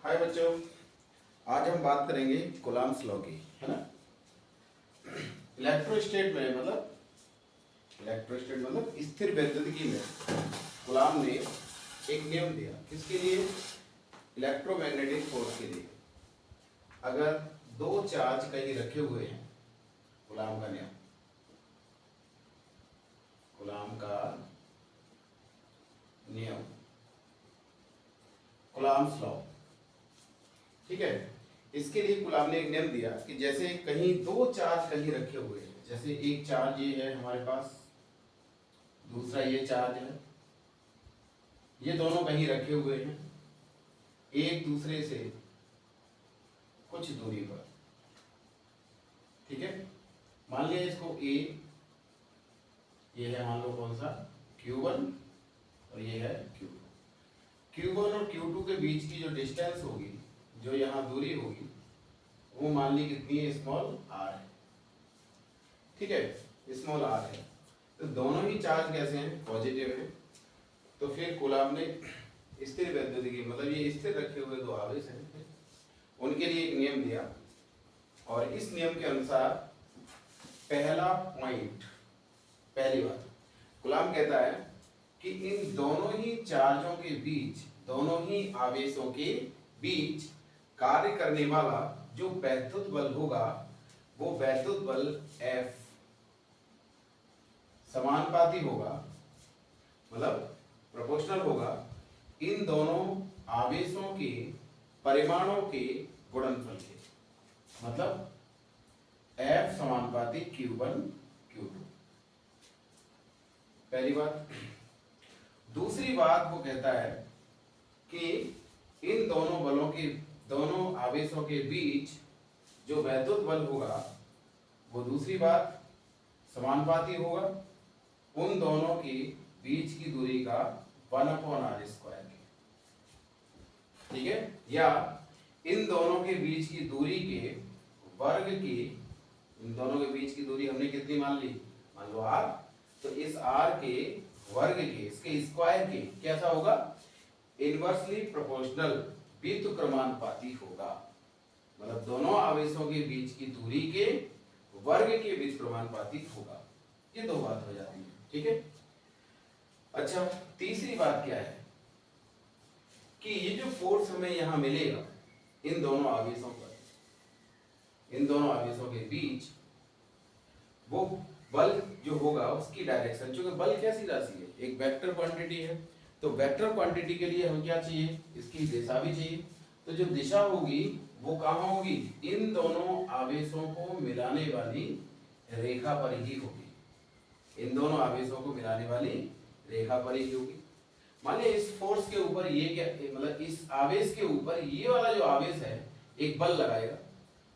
हाय बच्चों, आज हम बात करेंगे कूलम्ब्स लॉ की, है ना। इलेक्ट्रोस्टेट मतलब स्थिर वैद्युतिकी में कूलम्ब ने एक नियम दिया। किसके लिए? इलेक्ट्रोमैग्नेटिक फोर्स के लिए। अगर दो चार्ज कहीं रखे हुए हैं, कूलम्ब का नियम, कूलम्ब का नियम, कूलम्ब्स लॉ, ठीक है। इसके लिए कूलम्ब ने एक नियम दिया कि जैसे कहीं दो चार्ज कहीं रखे हुए हैं, जैसे एक चार्ज ये है हमारे पास, दूसरा ये चार्ज है, ये दोनों कहीं रखे हुए हैं एक दूसरे से कुछ दूरी पर, ठीक है। मान लिया इसको A, ये है मान लो कौन सा Q1 और ये है Q2। Q1 और Q2 के बीच की जो डिस्टेंस होगी, जो यहाँ दूरी होगी, वो मान ली कितनी है? स्मॉल r है, ठीक है, स्मॉल r है। तो दोनों ही चार्ज कैसे हैं? पॉजिटिव है। तो फिर कूलम्ब ने स्थिर वैद्युतिकी मतलब ये स्थिर रखे हुए दो आवेश हैं, उनके लिए एक नियम दिया। और इस नियम के अनुसार पहला पॉइंट, पहली बात, कूलम्ब कहता है कि इन दोनों ही चार्जों के बीच, दोनों ही आवेशों के बीच कार्य करने वाला जो वैद्युत बल होगा, वो वैद्युत बल F समानुपाती होगा, मतलब प्रोपोर्शनल होगा इन दोनों आवेशों के परिमाणों के गुणनफल के, मतलब F समानुपाती Q1 Q2। पहली बात। दूसरी बात वो कहता है कि इन दोनों बलों के, दोनों आवेशों के बीच जो वैद्युत बल होगा, वो दूसरी बात समानुपाती होगा उन दोनों के बीच की दूरी का 1/r², ठीक है। या इन दोनों के बीच की दूरी के वर्ग की, इन दोनों के बीच की दूरी हमने कितनी मान ली? मान लो r। तो इस r के वर्ग के, इसके स्क्वायर के कैसा होगा? इनवर्सली प्रोपोर्शनल, व्युत्क्रमानुपाती होगा। मतलब दोनों आवेशों के बीच की दूरी के वर्ग के व्युत्क्रमानुपाती होगा। ये दो बात हो जाती है, ठीक है। अच्छा, तीसरी बात क्या है कि ये जो फोर्स हमें यहां मिलेगा इन दोनों आवेशों पर, इन दोनों आवेशों के बीच, वो बल जो होगा उसकी डायरेक्शन, चूंकि बल कैसी राशि है? एक वेक्टर क्वांटिटी है, तो वेक्टर क्वांटिटी के लिए हमें क्या चाहिए? इसकी दिशा भी चाहिए। तो जो दिशा होगी वो कहाँ होगी? इन दोनों आवेशों को मिलाने वाली रेखा पर ही होगी। इन दोनों आवेशों को मिलाने वाली रेखा पर ही होगी। मान लिया इस फोर्स के ऊपर ये क्या, मतलब इस आवेश के ऊपर ये वाला जो आवेश है एक बल लगाएगा,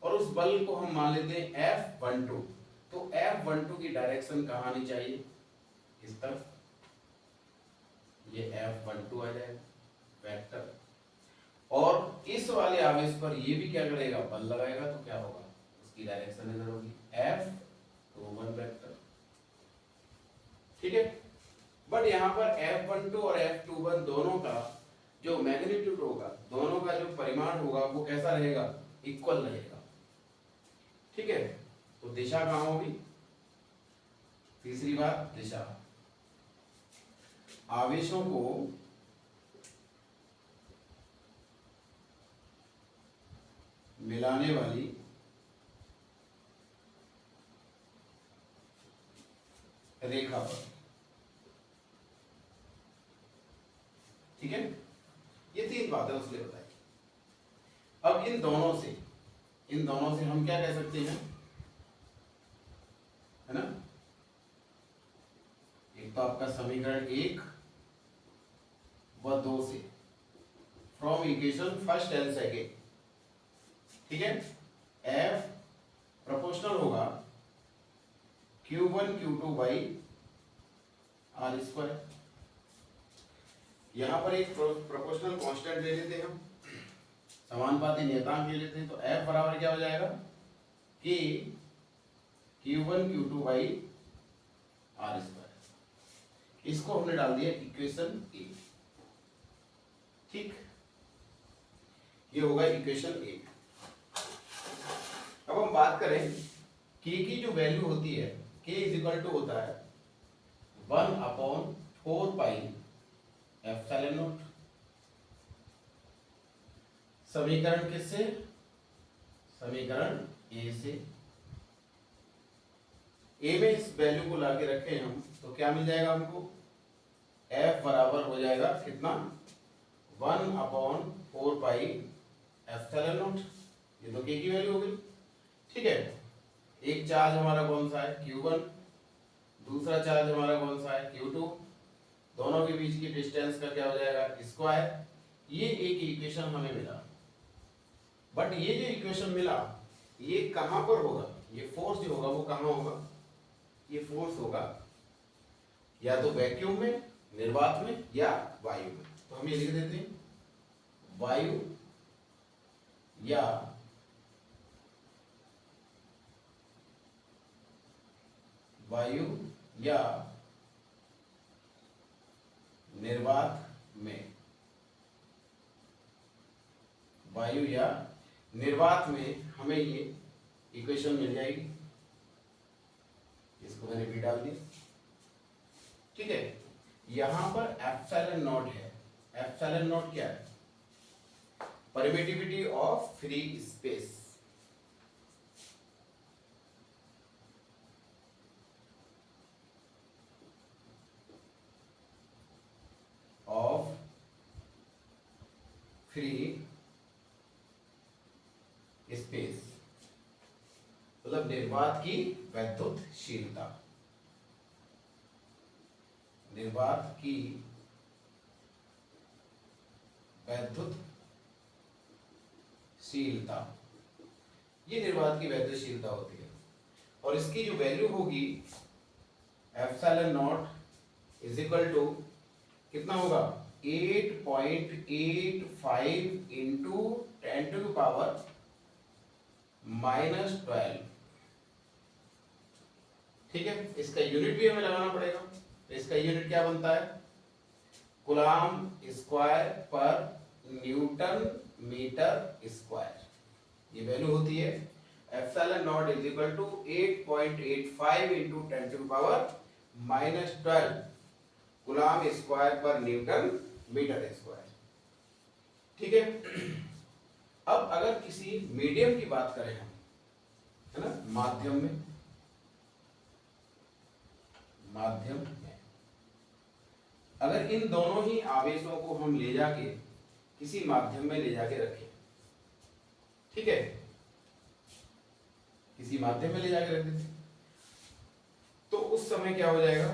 और उस बल को हम मान लेते हैं F12। तो F12 की डायरेक्शन कहाँ आनी चाहिए? इस तरफ, ये F12 आ जाएगा वेक्टर। और इस वाले आवेश पर ये भी क्या करेगा? बल लगाएगा। तो क्या होगा? उसकी डायरेक्शन इधर होगी, F21 वेक्टर, ठीक है। बट यहाँ पर F12 और F21 दोनों का जो मैग्नीट्यूड होगा, दोनों का जो परिमाण होगा, वो कैसा रहेगा? इक्वल रहेगा, ठीक है। तो दिशा कहाँ होगी? तीसरी बात, दिशा। आवेशों को मिलाने वाली रेखा पर, ठीक है। ये तीन बातें उसने बताई। अब इन दोनों से हम क्या कह सकते हैं, है ना। एक तो आपका समीकरण 1 व 2 से, from equation first and second, ठीक है। F प्रोपोर्शनल होगा Q1 Q2 बाई r²। यहां पर एक प्रोपोर्शनल कांस्टेंट ले लेते हैं हम, समानुपाती नियतांक ले लेते हैं। तो F बराबर क्या हो जाएगा कि Q1 Q2 बाई r²। इसको हमने डाल दिया इक्वेशन 1, ठीक। ये होगा इक्वेशन 1। अब हम बात करें के की जो वैल्यू होती है, के इज इक्वल टू होता है 1/4 पाई एप्सिलॉन नॉट। समीकरण किससे? समीकरण ए से। ए में इस वैल्यू को लाके रखें हम तो क्या मिल जाएगा हमको? एफ बराबर हो जाएगा कितना? 1/4 पाई एप्सिलॉन नॉट। ये तो के की वैल्यू हो गई, ठीक है। एक चार्ज हमारा कौन सा है? Q1। दूसरा चार्ज हमारा कौन सा है? Q2। दोनों के बीच की डिस्टेंस का क्या हो जाएगा? स्क्वायर। ये एक इक्वेशन हमें मिला, बट ये जो इक्वेशन मिला ये कहां पर होगा? ये फोर्स जो होगा वो कहां होगा? ये फोर्स होगा या तो वैक्यूम में, निर्वात में, या वायु में। तो हम ये लिख देते हैं वायु या निर्वात में। वायु या निर्वात में हमें ये इक्वेशन मिल जाएगी। इसको मैंने भी डाल दिया, ठीक है। यहां पर एप्सिलॉन नॉट है। एप्सिलॉन नॉट क्या है? Permittivity of free space. Of free space मतलब निर्वात की वैद्युतशीलता। निर्वात की वैद्युतशीलता, ये निर्वात की वैद्युतशीलता होती है। और इसकी जो वैल्यू होगी epsilon naught is equal to कितना होगा? 8.85 इंटू 10⁻⁻12। ठीक है। इसका यूनिट भी हमें लगाना पड़ेगा। तो इसका यूनिट क्या बनता है? Coulomb square per newton meter square. ये वैल्यू होती है epsilon naught is equal to 8.85 into 10⁻⁻12 coulomb square per newton meter square. ठीक है। अब अगर किसी मीडियम की बात करें हम, है ना, माध्यम में अगर इन दोनों ही आवेशों को हम ले जाके किसी माध्यम में ले जाके रखें, ठीक है, किसी माध्यम में ले जाके रख देते, तो उस समय क्या हो जाएगा?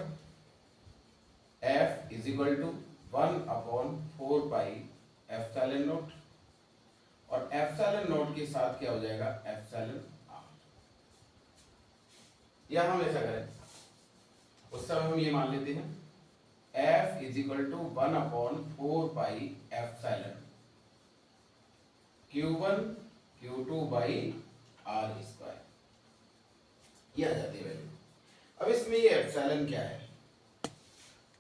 F is equal to 1/4 pi epsilon naught, और एप्सिलॉन नॉट के साथ क्या हो जाएगा? Epsilon r। या हम ऐसा करें, उस समय हम ये मान लेते हैं F is equal to 1/4 pi epsilon Q1 Q2 by r square. ये आ जाती है वैल्यू। अब इसमें ये एप्सिलॉन क्या है?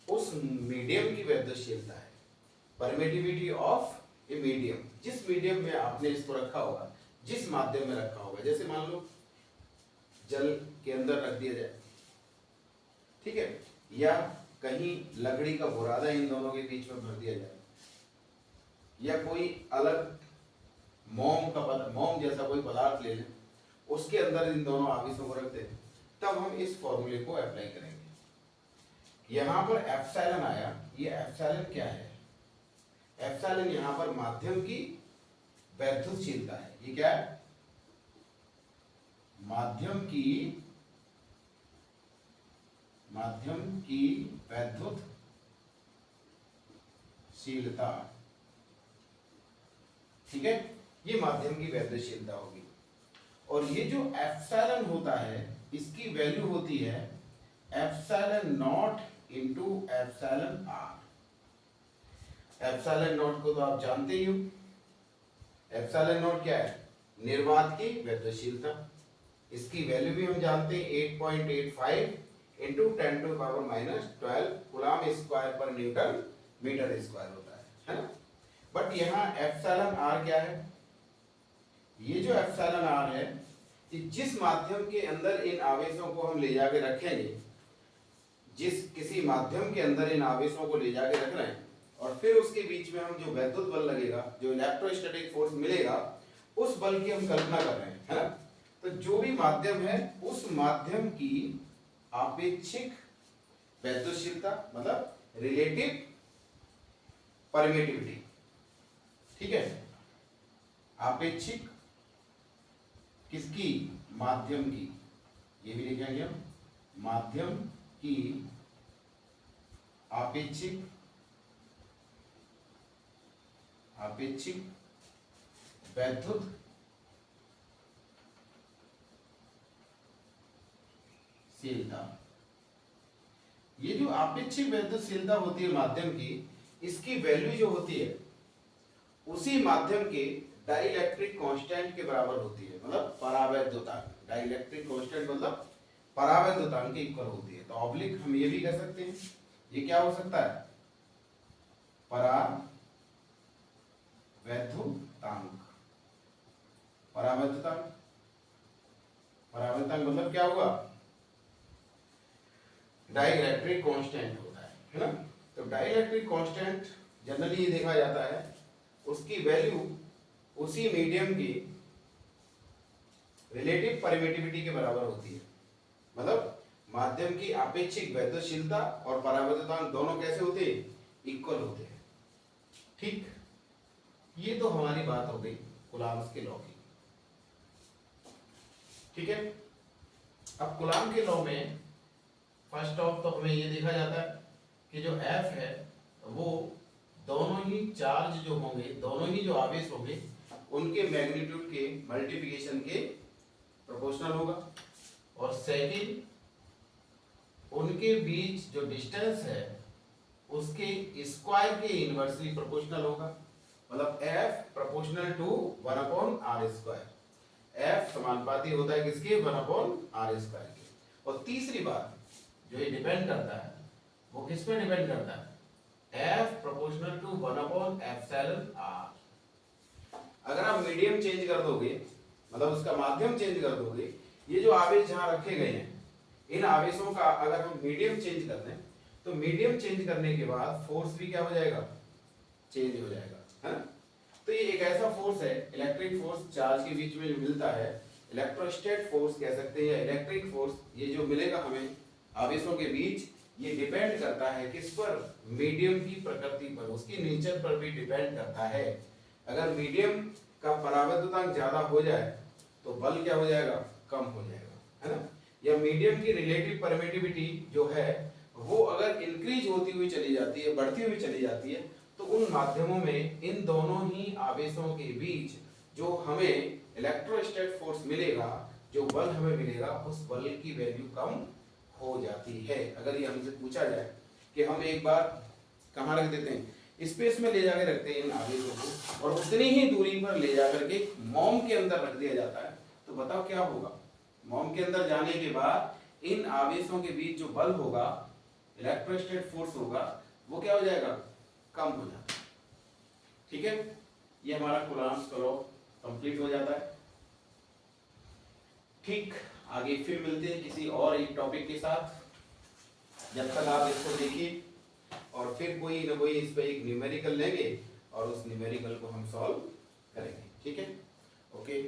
उस मीडियम की वैद्युतशीलता है, परमिटिविटी ऑफ ए मीडियम। जिस मीडियम में आपने इसको रखा होगा, जिस माध्यम में रखा होगा, जैसे मान लो जल के अंदर रख दिया जाए, ठीक है, या कहीं लकड़ी का बुरादा इन दोनों के बीच में भर दिया जाए, या कोई अलग मोम जैसा कोई पदार्थ ले लें, उसके अंदर इन दोनों आवेशों को रख दें, तब हम इस फॉर्मूले को अप्लाई करेंगे। यहां पर एप्सिलॉन आया, ये एप्सिलॉन क्या है? एप्सिलॉन यहां पर माध्यम की वैद्युतशीलता है। ये क्या है? माध्यम की वैद्युतशीलता, ठीक है, ये माध्यम की वैद्युतशीलता होगी। और ये जो एप्सिलॉन होता है, इसकी वैल्यू होती है epsilon not into epsilon r। Epsilon not को तो आप जानते ही हो। एप्सिलॉन नॉट क्या है? निर्वात की वैद्युतशीलता। इसकी वैल्यू भी हम जानते हैं 8.85 into 10⁻⁻12 coulomb square per newton meter square होता है ना। बट यहाँ एप्सिलॉन आर क्या है, ये जो एप्सिलॉन आर है कि जिस माध्यम के अंदर इन आवेशों को हम ले जाके रखेंगे, जिस किसी माध्यम के अंदर इन आवेशों को ले जाके रख रहे हैं और फिर उसके बीच में हम जो वैद्युत बल लगेगा, जो इलेक्ट्रोस्टैटिक फोर्स मिलेगा, उस बल की हम कल्पना कर रहे हैं, है ना। तो जो भी माध्यम है उस माध्यम की आपेक्षिक वैद्युतशीलता मतलब रिलेटिव परमिटिविटी, ठीक है, आपेक्षिक किसकी, माध्यम की, ये भी लिखेंगे हम, माध्यम की आपेक्षिक वैद्युत शीलता। ये जो आपेक्षिक वैद्युतशीलता होती है माध्यम की, इसकी वैल्यू जो होती है उसी माध्यम के डाइलेक्ट्रिक कांस्टेंट के बराबर होती है, मतलब परावैद्युतांक। डाइलेक्ट्रिक कांस्टेंट मतलब परावैद्युतांक के इक्वल होती है। तो ऑब्लिक हम ये भी कह सकते हैं, ये क्या हो सकता है, परावैद्युतांक। परावैद्युतांक, परावैद्युतांक मतलब क्या हुआ, डाइलेक्ट्रिक कांस्टेंट होता है ना। तो डाइलेक्ट्रिक कांस्टेंट जनरली ये देखा जाता है उसकी वैल्यू उसी मीडियम की रिलेटिव परमिटिविटी के बराबर होती है। मतलब माध्यम की आपेक्षिक वैद्युतशीलता और परावैद्युतांक दोनों कैसे होते हैं, इक्वल होते हैं। ठीक, ये तो हमारी बात हो गई कूलॉम्स के लॉ की। ठीक है, अब कूलॉम के लॉ में फर्स्ट ऑफ तो हमें ये देखा जाता है कि जो F है वो दोनों ही चार्ज जो होंगे, दोनों ही जो आवेश होंगे उनके मैग्नीट्यूड के मल्टीप्लिकेशन के प्रोपोर्शनल होगा, और सेकंड उनके बीच जो डिस्टेंस है उसके स्क्वायर के इनवर्सली प्रोपोर्शनल होगा। मतलब F proportional to 1/r²। F समानुपाती होता है किसके, 1/r² के। और तीसरी बात जो ये डिपेंड करता है वो किस पे डिपेंड करता है, F प्रोपोर्शनल टू 1/ε/r। अगर आप मीडियम चेंज कर दोगे, मतलब उसका माध्यम चेंज कर दोगे, ये जो आवेश जहां रखे गए हैं इन आवेशों का अगर हम मीडियम चेंज कर दें तो मीडियम चेंज करने के बाद फोर्स भी क्या हो जाएगा, चेंज हो जाएगा, है ना। तो ये एक ऐसा फोर्स है, इलेक्ट्रिक फोर्स चार्ज के बीच में जो मिलता है, इलेक्ट्रोस्टैटिक फोर्स कह सकते हैं, या इलेक्ट्रिक फोर्स, ये जो मिलेगा हमें आवेशों के बीच, ये डिपेंड करता है किस पर, मीडियम की प्रकृति पर, उसकी नेचर पर भी डिपेंड करता है। अगर मीडियम का परावैद्युतांक ज्यादा हो जाए तो बल क्या हो जाएगा, कम हो जाएगा, है ना। या मीडियम की रिलेटिव परमिटिविटी जो है वो अगर इंक्रीज होती हुई चली जाती है, बढ़ती हुई चली जाती है, तो उन माध्यमों में इन दोनों ही आवेशों के बीच जो हमें इलेक्ट्रोस्टैटिक फोर्स मिलेगा, जो बल हमें मिलेगा, उस बल की वैल्यू कम हो जाती है। अगर ये हमसे पूछा जाए कि हम एक बार कहाँ रख देते हैं, स्पेस में ले जाके रखते हैं इन आवेशों को, और उतनी ही दूरी पर ले जाकर के मोम के अंदर रख दिया जाता है, तो बताओ क्या होगा। मोम के अंदर जाने के बाद इन आवेशों के बीच जो बल होगा, इलेक्ट्रोस्टैटिक फोर्स होगा, वो क्या हो जाएगा, कम हो जाता है। ठीक है, ये हमारा कूलॉम्स का लॉ कंप्लीट हो जाता है। ठीक, आगे फिर मिलते हैं किसी और एक टॉपिक के साथ। जब तक आप इसको देखिए, और फिर कोई ना कोई इस पे एक न्यूमेरिकल लेंगे और उस न्यूमेरिकल को हम सॉल्व करेंगे। ठीक है, ओके।